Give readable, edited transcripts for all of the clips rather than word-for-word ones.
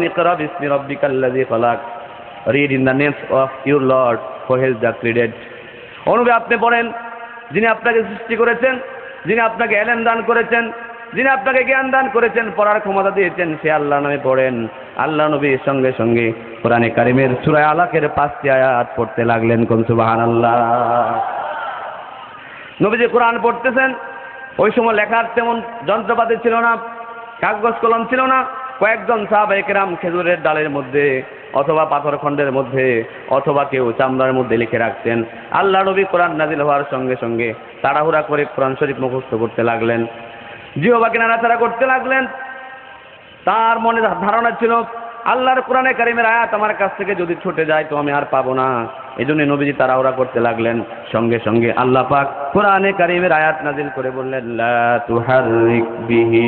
ইকরা বিসমি রাব্বিকাল্লাযী খালাক, read in the names of your lord who has the created. অনুবে আপনি পড়েন, যিনি আপনাকে সৃষ্টি করেছেন, যিনি আপনাকে এলেম দান করেছেন, যিনি আপনাকে জ্ঞান দান করেছেন, পড়ার ক্ষমতা দিয়েছেন, সে আল্লাহ নামে পড়েন। আল্লাহ নবীর সঙ্গে সঙ্গে কোরআনে কারিমের সূরা আলাকের 5টি আয়াত পড়তে লাগলেন। কোন সুবহানাল্লাহ। নবীজি কোরআন পড়তেছেন, ওই সময় লেখার তেমন যন্ত্রপাতি ছিল না, কাগজ কলম ছিল না। কয়েকজন সাহাবায়ে কেরাম খেজুরের ডালের মধ্যে অথবা পাথরখণ্ডের মধ্যে অথবা কেউ চামড়ার মধ্যে লিখে রাখতেন। আল্লাহ নবী কোরআন নাজিল হওয়ার সঙ্গে সঙ্গে তাড়াহুড়া করে কোরআন শরীফ মুখস্থ করতে লাগলেন, জিহ্বাকে নাড়াচাড়া করতে লাগলেন। তার মনে ধারণা ছিল আল্লাহর কোরআনে কারিমের আয়াত আমার কাছ থেকে যদি ছুটে যায় তো আমি আর পাবো না। এই জন্য নবীজি তাড়াহুড়া করতে লাগলেন। সঙ্গে সঙ্গে আল্লাহ পাক কোরআনে কারিমের আয়াত নাজিল করে বললেন, লা তুহাররিক বিহি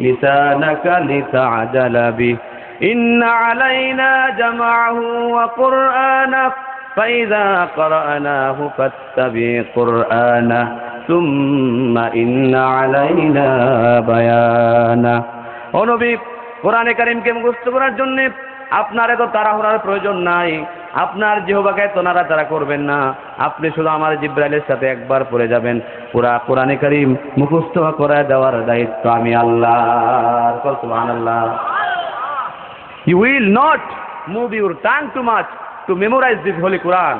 লিসানাকা লিতা'জালা বিহি ইন্না আলাইনা জামাআহু ওয়া কুরআনাহু ফাইযা ক্বারা'নাহু ফাত্তাবি' কুরআনা সুম্মা ইন্না আলাইনা বায়ানা। ও নবী, কোরআনে কারিমকে মুখস্থ করার জন্য আপনার এত তাড়াহুড়ার প্রয়োজন নাই, আপনার জিহ্বাকে এত নাড়াচাড়া করবেন না। আপনি শুধু আমার জিব্রাইলের সাথে একবার পড়ে যাবেন, পুরা কোরআনে কারিম মুখস্থ করে দেওয়ার দায়িত্ব আমি আল্লাহর। সুবহানাল্লাহ। You will not move your tongue too much to memorize this holy Quran.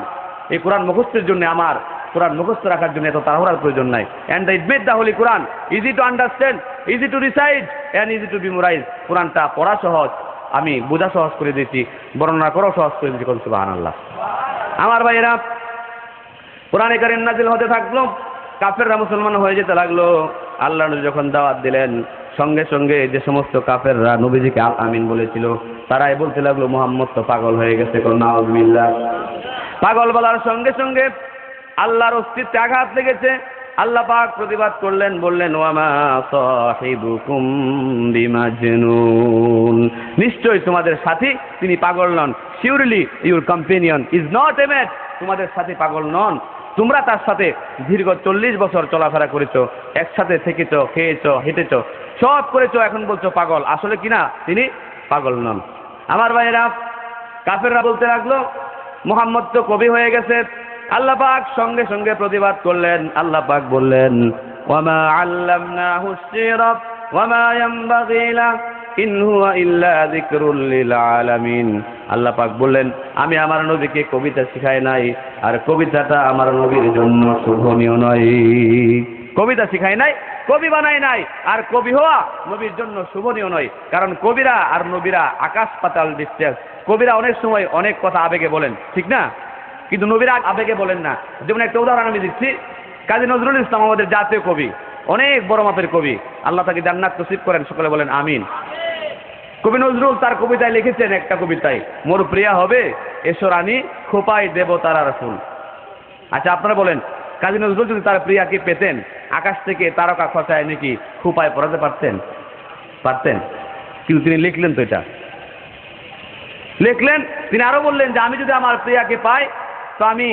এই কোরআন মুখস্থের জন্য, আমার কোরআন মুখস্থ রাখার জন্য এত তাড়াহুড়ার প্রয়োজন নাই। And I made the holy Quran easy to understand, easy to recite and easy to memorize. কোরআনটা পড়া সহজ, আমি বোঝা সহজ করে দিয়েছি, বর্ণনা করাও সহজ করে দিয়েছি। সুবহানাল্লাহ। আমার ভাইয়েরা, কোরআনে কারিম নাজিল হতে থাকলো, কাফেররা মুসলমান হয়ে যেতে লাগলো। আল্লাহ নবী যখন দাওয়াত দিলেন, সঙ্গে সঙ্গে যে সমস্ত কাফেররা নবীজিকে আল আমিন বলেছিল, তারাই বলতে লাগলো মুহাম্মদ তো পাগল হয়ে গেছে। নাউযুবিল্লাহ। পাগল বলার সঙ্গে সঙ্গে আল্লাহর অস্তিত্বে আঘাত লেগেছে। আল্লাহ পাক প্রতিবাদ করলেন, বললেন, ওয়ামা সাহিবুকুম বিমাজনুন, নিশ্চয়ই তোমাদের সাথী তিনি পাগল নন। Surely your companion is not a mad, তোমাদের সাথী পাগল নন। তোমরা তার সাথে দীর্ঘ 40 বছর চলাফেরা করেছো, একসাথে থেকেছো, খেয়েছো, হেঁটেছো, সব করেছো, এখন বলছো পাগল। আসলে কিনা তিনি পাগল নন। আমার ভাইয়েরা, কাফেররা বলতে লাগলো মুহাম্মদ তো কবি হয়ে গেছে। আল্লাহ পাক সঙ্গে সঙ্গে প্রতিবাদ করলেন। আল্লাহ পাক বললেন, ওয়ামা আল্লামনাহু আশ-শি'রা ওয়ামা ইয়ানবাগী লাহু ইন হুয়া ইল্লা যিকরুল লিল আলামিন। আল্লাহ পাক বললেন, আমি আমার নবীকে কবিতা শিখাই নাই, আর কবিতাটা আমার নবীর জন্য শোভনীয় নয়। কবিতা শিখাই নাই, কবি বানাই নাই, আর কবি হওয়া নবীর জন্য শোভনীয় নয়। কারণ কবিরা আর নবীরা আকাশ পাতাল ডিস্টেন্স। কবিরা অনেক সময় অনেক কথা আবেগে বলেন, ঠিক না? কিন্তু নবীরা আবেগে বলেন না। যেমন একটা উদাহরণ আমি দিচ্ছি, কাজী নজরুল ইসলাম আমাদের জাতীয় কবি, অনেক বড় মাপের কবি। আল্লাহ তাকে জান্নাত নসিব করেন, সকলে বলেন আমিন। কবি নজরুল তার কবিতায় লিখেছেন, একটা কবিতায়, মোর প্রিয়া হবে এসো রানী, খোপায় দেব তারার ফুল। আচ্ছা, আপনারা বলেন, কাজী নজরুল যদি তার প্রিয়াকে পেতেন, আকাশ থেকে তারকা খসায় নাকি খোপায় পড়াতে পারতেন? পারতেন। কিন্তু তিনি লিখলেন তো, এটা লিখলেন। তিনি আরো বললেন যে আমি যদি আমার প্রিয়াকে পাই তো আমি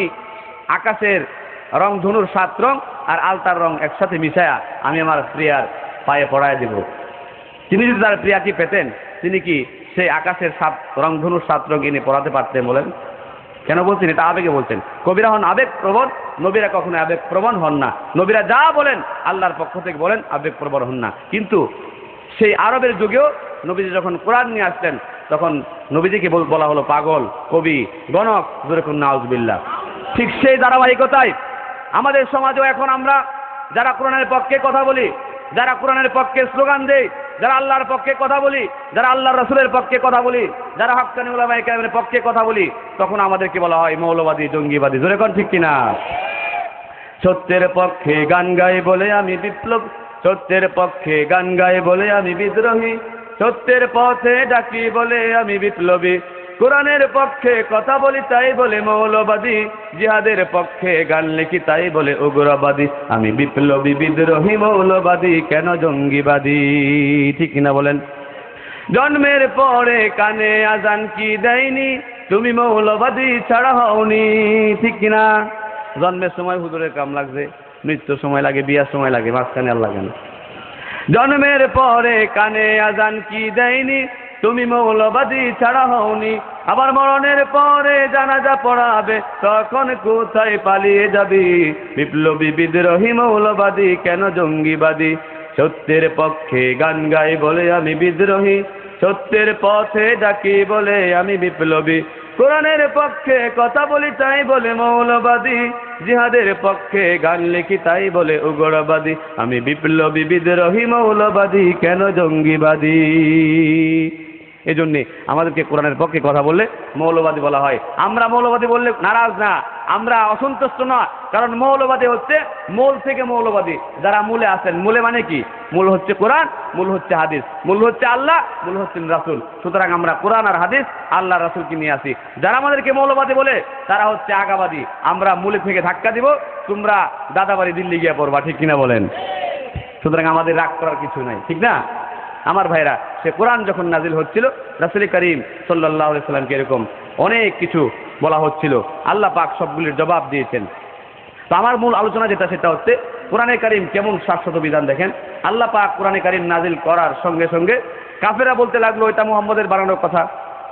আকাশের রং ধনুর 7 রং আর আলতার রং একসাথে মিশায়া আমি আমার প্রিয়ার পায়ে পড়ায় দেব। তিনি যদি তার প্রিয়াকে পেতেন, তিনি কি সেই আকাশের 7 রং ধনুর 7 রং এনে পড়াতে পারতেন? বলেন। কেন বলছেন? এটা আবেগে বলছেন। কবিরা হন আবেগ প্রবণ, নবীরা কখনো আবেগ প্রবণ হন না। নবীরা যা বলেন আল্লাহর পক্ষ থেকে বলেন, আবেগ প্রবণ হন না। কিন্তু সেই আরবের যুগেও নবীজি যখন কোরআন নিয়ে আসলেন, তখন নবীজিকে বলা হলো পাগল, কবি, গণক, যেরকম নাউজুবিল্লাহ। ঠিক সেই ধারাবাহিকতায় আমাদের সমাজেও এখন আমরা যারা কোরআনের পক্ষে কথা বলি, যারা কোরআনের পক্ষে স্লোগান দেই, যারা আল্লাহর পক্ষে কথা বলি, যারা আল্লাহর রাসূলের পক্ষে কথা বলি, যারা হক্কানি উলামায়ে কেরামের পক্ষে কথা বলি, তখন আমাদেরকে বলা হয় মৌলবাদী, জঙ্গিবাদী। জোরে কোন ঠিক কিনা? সত্যের পক্ষে গান গাই বলে আমি বিপ্লব, সত্যের পক্ষে গান গাই বলে আমি বিদ্রোহী, সত্যের পথে ডাকি বলে আমি বিপ্লবী, কোরআনের পক্ষে কথা বলি তাই বলে মৌলবাদী, জিহাদের পক্ষে গান লিখি তাই বলে উগ্রবাদী, আমি বিপ্লবী, বিদ্রোহী, মৌলবাদী, কেন জঙ্গিবাদী? ঠিক কিনা বলেন? জন্মের পরে কানে আজান কি দেয়নি, তুমি মৌলবাদী ছাড়া হওনি। ঠিক কিনা? জন্মের সময় হুজুরের কাম লাগছে, মৃত্যুর সময় লাগে, বিয়ার সময় লাগে, মাঝখানে আর লাগে না। জন্মের পরে কানে আজান কি দেয়নি, তুমি মৌলবাদী ছাড়া হওনি, আবার মরণের পরে জানাজা পড়াবে, তখন কোথায় পালিয়ে যাবি? বিপ্লবী বিদ্রোহী মৌলবাদী কেন জঙ্গিবাদী? সত্যের পক্ষে গান গাই বলে আমি বিদ্রোহী, সত্যের পথে ডাকি বলে আমি বিপ্লবী, কোরআনের পক্ষে কথা বলি তাই বলে মৌলবাদী, জিহাদের পক্ষে গান লিখি তাই বলে উগ্রবাদী, আমি বিপ্লবী বিদ্রোহী মৌলবাদী কেন জঙ্গিবাদী? এজন্যে আমাদেরকে কোরআনের পক্ষে কথা বললে মৌলবাদী বলা হয়। আমরা মৌলবাদী বললে নারাজ না, আমরা অসন্তুষ্ট না, কারণ মৌলবাদী হচ্ছে মূল থেকে মৌলবাদী, যারা মূলে আছেন। মূলে মানে কি? মূল হচ্ছে কোরআন, মূল হচ্ছে হাদিস, মূল হচ্ছে আল্লাহ, মূল হচ্ছেন রাসূল। সুতরাং আমরা কোরআন আর হাদিস, আল্লাহ রাসূলকে নিয়ে আসি। যারা আমাদেরকে মৌলবাদী বলে তারা হচ্ছে আগাবাদী। আমরা মূলে থেকে ধাক্কা দিব, তোমরা দাদাবাড়ি দিল্লি গিয়ে পড়বা, ঠিক কিনা বলেন? সুতরাং আমাদের রাগ করার কিছু নাই, ঠিক না আমার ভাইরা? সে কোরআন যখন নাজিল হচ্ছিল, রাসূল করিম সাল্লাল্লাহু আলাইহি সাল্লামকে এরকম অনেক কিছু বলা হচ্ছিল, আল্লাহ পাক সবগুলির জবাব দিয়েছেন। তো আমার মূল আলোচনা যেটা, সেটা হচ্ছে কোরআনে কারীম কেমন শাশ্বত বিধান। দেখেন, আল্লাহ পাক কোরআনে কারীম নাজিল করার সঙ্গে সঙ্গে কাফেরা বলতে লাগলো এটা মুহাম্মদের বানানোর কথা,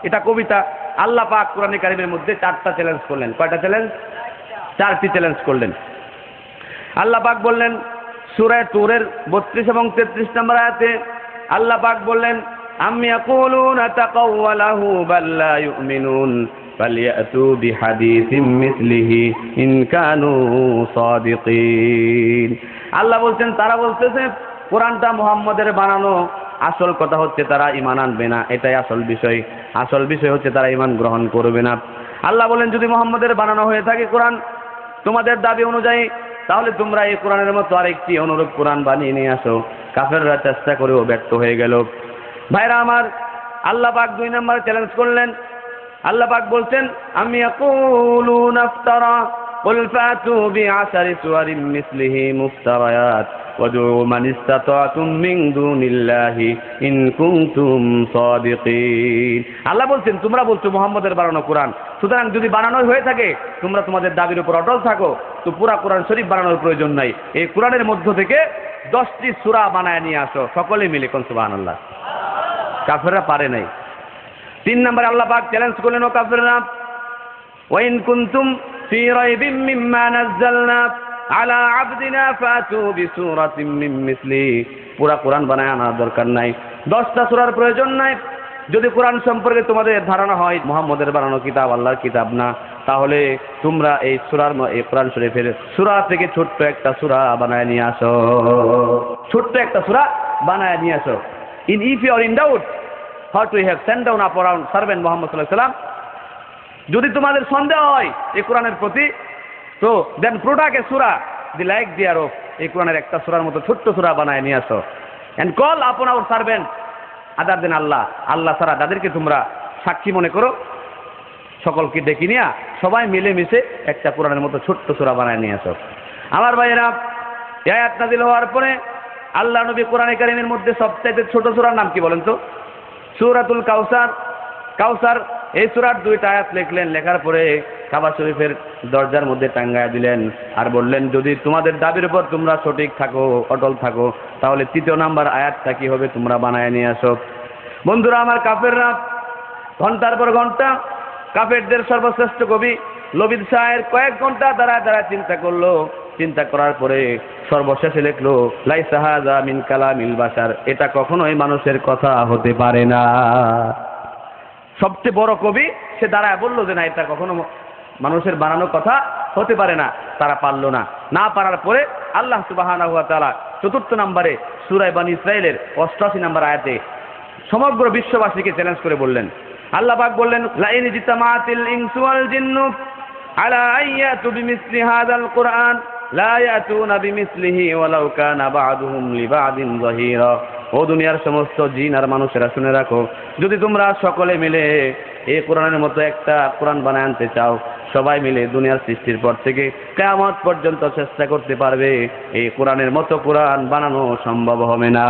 এটা কবিতা। আল্লাহ পাক কোরআনে কারীমের মধ্যে 4টা চ্যালেঞ্জ করলেন। কয়টা চ্যালেঞ্জ? 4টি চ্যালেঞ্জ করলেন। আল্লাহ পাক বললেন সূরা তুরের 32 এবং 33 নম্বর আয়াতে আল্লাহ পাক বললেন, আম ইয়াকুলুনা তাকাওয়ালাহু বাল লা ইউমিনুন ফালইয়াতু বিহাদিসিম মিসলিহি ইন কানু সাদিকিন। আল্লাহ বলছেন, তারা বলতেছে কোরআনটা মুহাম্মদের বানানো, আসল কথা হচ্ছে তারা ঈমান আনবে না, এটাই আসল বিষয়। আসল বিষয় হচ্ছে তারা ঈমান গ্রহণ করবে না। আল্লাহ বলেন, যদি মুহাম্মদের বানানো হয়ে থাকে কোরআন তোমাদের দাবি অনুযায়ী, তাহলে তোমরা এই কোরআনের মতো আরেকটি অনুরূপ কোরআন বানিয়ে নিয়ে আসো। কাফেররা চেষ্টা করেও ব্যর্থ হয়ে গেল। ভাইরা আমার, আল্লাহ পাক 2 নম্বর চ্যালেঞ্জ করলেন। আল্লাহ পাক বলছেন, আম ইয়াকুলুনা ইফতারা কুল ফাতু বিআশারি সুওয়ারিন মিসলিহি মুফতারায়াত ওয়াদউ মান ইসতাতাতুম মিন দুনিল্লাহি ইন কুনতুম সাদিকিন। আল্লাহ বলছেন, তোমরা বলছো মুহাম্মদের বানানো কোরআন, সুতরাং যদি বানানো হয়ে থাকে তোমরা তোমাদের দাবির উপর অটল থাকো, তো পুরা কোরআন শরীফ বানানোর প্রয়োজন নাই। এই কোরআনের মধ্য থেকে 10টি সূরা বানায় নিয়ে আসো, সকলে মিলে কোন সুবহানাল্লাহ। কাফেররা পারে নাই। 3 নম্বরে আল্লাহ পাক চ্যালেঞ্জ করলেন, ও কাফেররা, ওয়া ইন কুনতুম ফি রাইবিম মিম্মা নাযালনা আলা আবদিনা ফাতু বিসূরাতিম মিন মিসলি। পুরা কোরআন বানায় আনার দরকার নাই, 10টা সূরার প্রয়োজন নাই। যদি কোরআন সম্পর্কে তোমাদের ধারণা হয় মুহাম্মদের বানানো কিতাব আল্লাহর কিতাব না, তাহলে তোমরা এই সূরার এই কোরআন শরীফের সূরা থেকে ছোট্ট একটা সূরা বানায় নিয়ে আসো, ছোট্ট একটা সূরা বানায় নিয়ে আসো। If you are in doubt what we have sent down upon our servant Muhammad sallallahu alaihi wasallam, যদি তোমাদের সন্দেহ হয় এই কোরআনের প্রতি, তো দেন প্রোডাক্ট এ সূরা দি লাইক thereof, এই কোরআনের একটা সূরার মতো ছোট্ট সূরা বানায় নিয়ে আসো। and call upon our servant other than Allah, আল্লাহ ছাড়া যাদেরকে তোমরা সাক্ষী মনে করো, সকলকে ডেকে নিয়ে সবাই মিলে মিশে একটা কোরআনের মতো ছোট্ট সূরা বানায় নিয়ে আসো। আমার ভাইয়েরা, এই আয়াত নাযিল হওয়ার পরে আল্লাহ নবী কোরআনে কারীমের মধ্যে সবচেয়ে ছোট সূরার নাম কি বলেন তো? সূরাতুল কাউসার। কাউসার এই সূরার 2টা আয়াত লিখলেন, লেখার পরে কাবা শরীফের দরজার মধ্যে টাঙ্গায়া দিলেন, আর বললেন, যদি তোমাদের দাবির উপর তোমরা সঠিক থাকো, অটল থাকো, তাহলে 3 নম্বর আয়াতটা কি হবে তোমরা বানায় নিয়ে আসো। বন্ধুরা আমার, কাফেররা ঘন্টার পর ঘন্টা, কাফেরদের সর্বশ্রেষ্ঠ কবি লবিদ শায়ের কয়েক ঘন্টা দাঁড়ায় দাঁড়ায় চিন্তা করলো। চিন্তা করার পরে সর্বশেষে লিখলো, লাইসা হাযা মিন কালামিল বাশার, এটা কখনোই মানুষের কথা হতে পারে না। সবচেয়ে বড় কবি সে দাঁড়ায় বললো যে না, এটা কখনো মানুষের বানানো কথা হতে পারে না। তারা পারলো না। না পারার পরে আল্লাহ সুবহানাহু ওয়া তাআলা 4 নম্বরে সূরা বনী ইসরাঈলের 88 নম্বর আয়াতে সমগ্র বিশ্ববাসীকে চ্যালেঞ্জ করে বললেন, আল্লাহ পাক বললেন, লাইন জিতামাতিল ইনসু ওয়াল জিন্নু আলা আইয়াতু বিমিসলি হাযাল কুরআন লা ইয়াতুনা বিমিসলিহি ওয়ালাউ কানা বা'দুহুম লিবা'দিন যাহিরা। ও দুনিয়ার সমস্ত জিন আর মানুষেরা শুনে রাখো, যদি তোমরা সকলে মিলে এই কোরআনের মতো একটা কোরআন বানায় আনতে চাও, সবাই মিলে দুনিয়ার সৃষ্টির পর থেকে কিয়ামত পর্যন্ত চেষ্টা করতে পারবে, এই কোরআনের মতো কোরআন বানানো সম্ভব হবে না।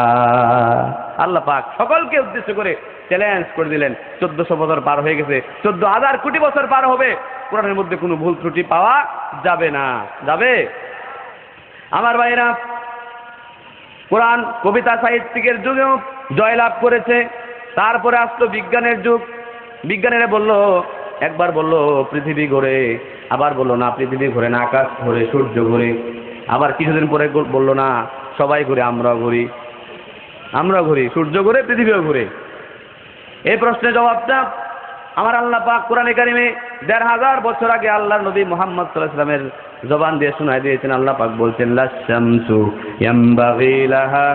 আল্লাহ পাক সকলকে উদ্দেশ্য করে চ্যালেঞ্জ করে দিলেন। 1400 বছর পার হয়ে গেছে, 14,000 কোটি বছর পার হবে, কোরআনের মধ্যে কোনো ভুল ত্রুটি পাওয়া যাবে না। যাবে? আমার ভাইরা, কোরআন কবিতা সাহিত্যিকের যুগেও জয়লাভ করেছে, তারপরে আসলো বিজ্ঞানের যুগ। বিজ্ঞানীরা বলল, একবার বলল পৃথিবী ঘোরে, আবার বলল না পৃথিবী ঘোরে না, আকাশ ঘোরে, সূর্য ঘোরে। আবার কিছুদিন পরে বলল না সবাই ঘুরে, আমরাও ঘুরি, সূর্য ঘুরে, পৃথিবীও ঘুরে। এই প্রশ্নের জবাবটা আমার আল্লাহ পাক কোরআনে কারিমে ১৫০০ বছর আগে আল্লাহর নবী মুহাম্মদ সাল্লাল্লাহু আলাইহি ওয়াসাল্লামের জবান দিয়ে শোনায় দিয়েছেন। আল্লাহ পাক বলছেন, লাশ-শামসু ইয়ামবাগি লাহা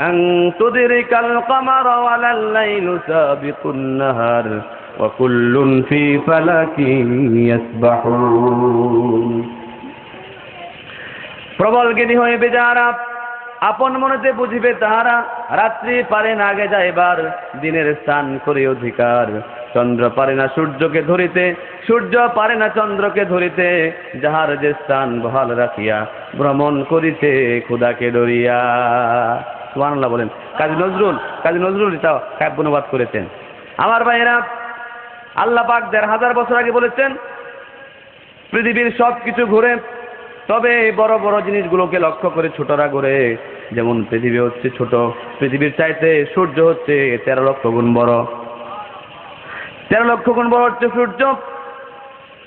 আন তুদরিকাল কামারা ওয়ালাল লাইলু সাবিকুন নাহার ওয়া কুল্লুন ফি ফালাকিন ইয়াসবাহুন। প্রবল জ্ঞানী হইবে যারা, আপন মনেতে বুঝিবে তাহারা, রাত্রি পারে না আগে যাইবার, দিনের স্থান করে অধিকার। চন্দ্র পারে না সূর্যকে ধরিতে, সূর্য পারে না চন্দ্রকে ধরিতে, যাহার যে স্থান বহাল রাখিয়া ভ্রমণ করিতে খোদাকে ডরিয়া। সুবহানাল্লাহ বলেন। কাজী নজরুল এটা কাব্য অনুবাদ করেছেন। আমার ভাইয়েরা, আল্লাহ পাক ১৫০০ বছর আগে বলেছেন পৃথিবীর সব কিছু ঘুরে, তবে বড় বড় জিনিসগুলোকে লক্ষ্য করে ছোটরা ঘুরে। যেমন পৃথিবী হচ্ছে ছোট, পৃথিবীর চাইতে সূর্য হচ্ছে ১৩ লক্ষ গুণ বড়। ১৩ লক্ষ গুণ বড় হচ্ছে সূর্য।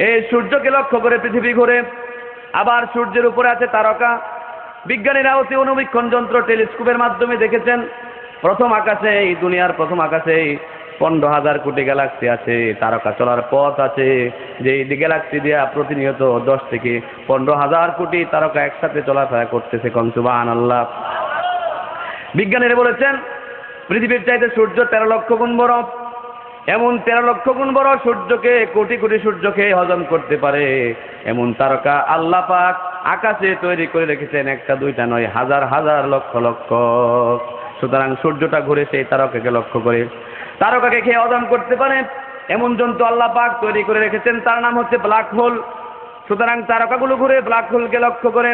এই সূর্যকে লক্ষ্য করে পৃথিবী ঘুরে। আবার সূর্যের উপরে আছে তারকা। বিজ্ঞানীরা অতি অনুবীক্ষণ যন্ত্র টেলিস্কোপের মাধ্যমে দেখেছেন প্রথম আকাশে, এই দুনিয়ার প্রথম আকাশে ১৫,০০০ কোটি গ্যালাক্সি আছে, তারকা চলার পথ আছে, যে গ্যালাক্সি দিয়া প্রতিনিয়ত ১০ থেকে ১৫,০০০ কোটি তারকা একসাথে চলাফেরা করতেছে। কোন সুবহানাল্লাহ। বিজ্ঞানীরা বলেছেন পৃথিবীর চাইতে সূর্য ১৩ লক্ষ গুণ বড়। এমন ১৩ লক্ষ গুণ বড় সূর্যকে, কোটি কোটি সূর্যকে হজম করতে পারে এমন তারকা আল্লাহ পাক আকাশে তৈরি করে রেখেছেন। একটা দুইটা নয়, হাজার হাজার লক্ষ লক্ষ। সুতরাং সূর্যটা ঘুরে সেই তারকাকে লক্ষ্য করে, তারকাকে খেয়ে হজম করতে পারে এমন জন্তু আল্লাহ পাক তৈরি করে রেখেছেন, তার নাম হচ্ছে ব্ল্যাক হোল। সুতরাং তারকাগুলো ঘুরে ব্ল্যাক হোলকে লক্ষ্য করে।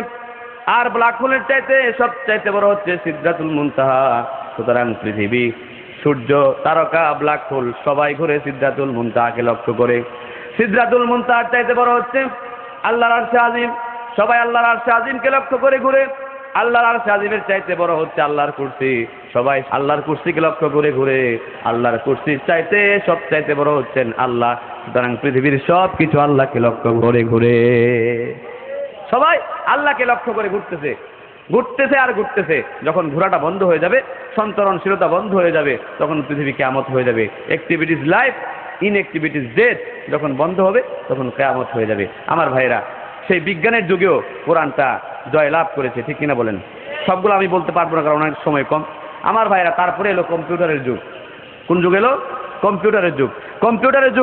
আর ব্ল্যাক হোলের চাইতে সবচাইতে বড় হচ্ছে সিদরাতুল মুনতাহা। সুতরাং পৃথিবী, সূর্য, তারকা, ব্ল্যাক হোল সবাই ঘুরে সিদরাতুল মুনতাহাকে লক্ষ্য করে। সিদরাতুল মুনতাহার চাইতে বড় হচ্ছে আল্লাহর আরশে আজিম। সবাই আল্লাহর আরশে আজিমকে লক্ষ্য করে ঘুরে। আল্লাহর আরশে আজিমের চাইতে বড় হচ্ছে আল্লাহর কুরসি। সবাই আল্লাহর কুরসিকে লক্ষ্য করে ঘুরে। আল্লাহর কুরসির চাইতে সব চাইতে বড় হচ্ছেন আল্লাহ। সুতরাং পৃথিবীর সব কিছু আল্লাহকে লক্ষ্য করে ঘুরে। সবাই আল্লাহকে লক্ষ্য করে ঘুরতেছে আর ঘুরতেছে। যখন ঘোরাটা বন্ধ হয়ে যাবে, সন্তরণশীলতা বন্ধ হয়ে যাবে, তখন পৃথিবী কিয়ামত হয়ে যাবে। অ্যাক্টিভিটিস লাইফ, ইনঅ্যাক্টিভিটিস ডেথ যখন বন্ধ হবে, তখন কিয়ামত হয়ে যাবে। আমার ভাইরা, সেই বিজ্ঞানের যুগেও কোরআনটা জয়লাভ করেছে, ঠিক কিনা বলেন? সবগুলো আমি বলতে পারবো না, কারণ অনেক সময় কম। আমার ভাইরা, তারপরে এলো কম্পিউটারের যুগ। কোন যুগ এলো? কম্পিউটারের যুগ। কম্পিউটারের যুগ